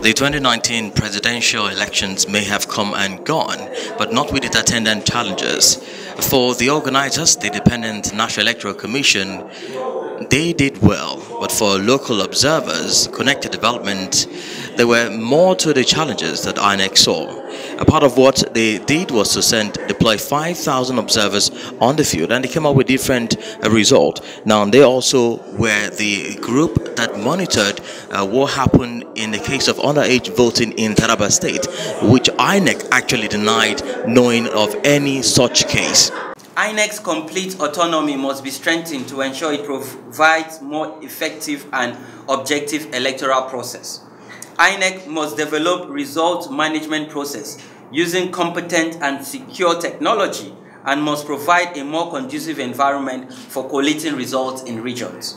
The 2019 presidential elections may have come and gone, but not with its attendant challenges. For the organizers, the Independent National Electoral Commission, they did well, but for local observers, connected development, there were more to the challenges that INEC saw. A part of what they did was to deploy 5,000 observers on the field, and they came up with different results. Now, they also were the group that monitored what happened in the case of underage voting in Taraba State, which INEC actually denied knowing of any such case. INEC's complete autonomy must be strengthened to ensure it provides more effective and objective electoral process. INEC must develop result management process using competent and secure technology and must provide a more conducive environment for collating results in regions.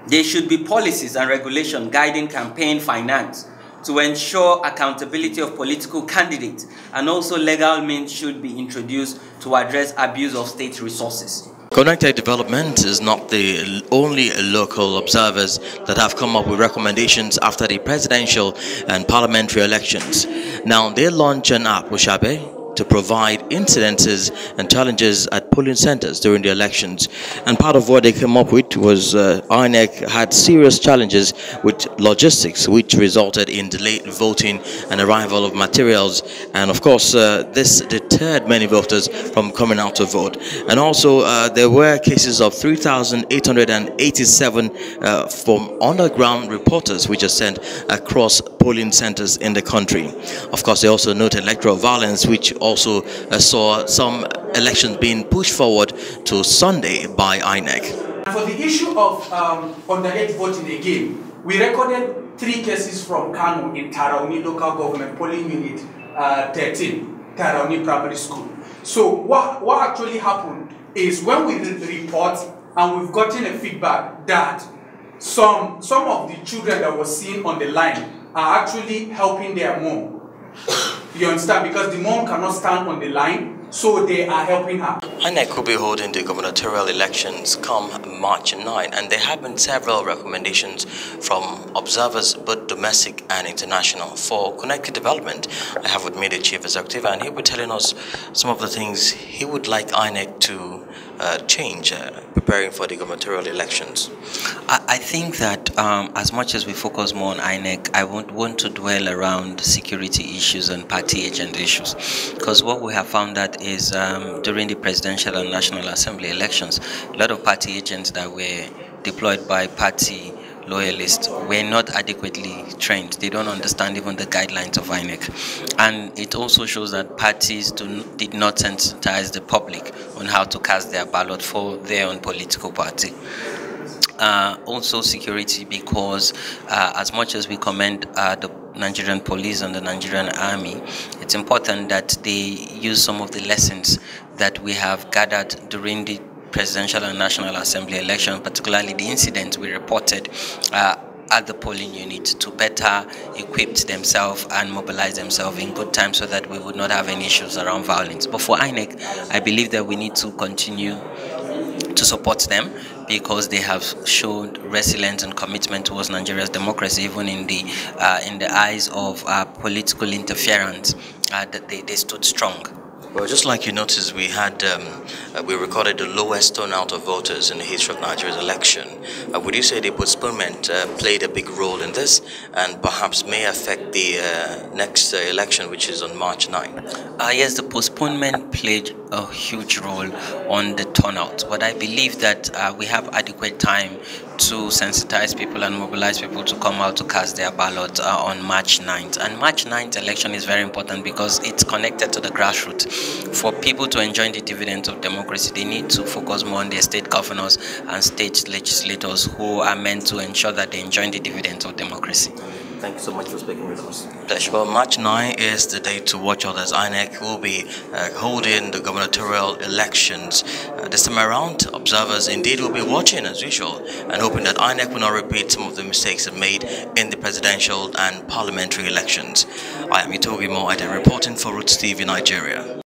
There should be policies and regulation guiding campaign finance to ensure accountability of political candidates, and also legal means should be introduced to address abuse of state resources. Connected development is not the only local observers that have come up with recommendations after the presidential and parliamentary elections. Now, they launched an app, Ushabe, to provide incidences and challenges at polling centers during the elections. And part of what they came up with was INEC had serious challenges with logistics, which resulted in delayed voting and arrival of materials. And of course, this deterred many voters from coming out to vote. And also, there were cases of 3,887 from underground reporters which are sent across polling centers in the country. Of course, they also noted electoral violence, which also saw some elections being pushed forward to Sunday by INEC. For the issue of underage voting again, we recorded 3 cases from Kano in Tarauni local government polling unit 13, Tarauni primary school. So what actually happened is when we report and we've gotten a feedback that some of the children that were seen on the line are actually helping their mom. You understand? Because the mom cannot stand on the line, so they are helping her. INEC will be holding the gubernatorial elections come March 9, and there have been several recommendations from observers, both domestic and international. For connected development, I have with me the Chief Executive, and he'll be telling us some of the things he would like INEC to change preparing for the gubernatorial elections. I think that as much as we focus more on INEC, I won't want to dwell around security issues and party agent issues, because what we have found that is during the presidential and National Assembly elections, a lot of party agents that were deployed by party loyalists were not adequately trained. They don't understand even the guidelines of INEC. And it also shows that parties did not sensitize the public on how to cast their ballot for their own political party. Also security, because as much as we commend the Nigerian police and the Nigerian army, it's important that they use some of the lessons that we have gathered during the presidential and National Assembly election, particularly the incidents we reported at the polling unit, to better equip themselves and mobilize themselves in good time so that we would not have any issues around violence. But for INEC, I believe that we need to continue to support them, because they have showed resilience and commitment towards Nigeria's democracy, even in the eyes of political interference. That they stood strong. Well, just like you noticed, we recorded the lowest turnout of voters in the history of Nigeria's election. Would you say the postponement played a big role in this, and perhaps may affect the next election, which is on March 9? Yes, the postponement played a huge role on the turnout, but I believe that we have adequate time to sensitize people and mobilize people to come out to cast their ballot on March 9th. And March 9th election is very important because it's connected to the grassroots. For people to enjoy the dividends of democracy, they need to focus more on their state governors and state legislators, who are meant to ensure that they enjoy the dividends of democracy. Thank you so much for speaking with us. Pleasure. Well, March 9 is the day to watch out, as INEC will be holding the gubernatorial elections. This time around, observers indeed will be watching as usual and hoping that INEC will not repeat some of the mistakes it made in the presidential and parliamentary elections. I am Itogi Mo, reporting for Rootstv Nigeria.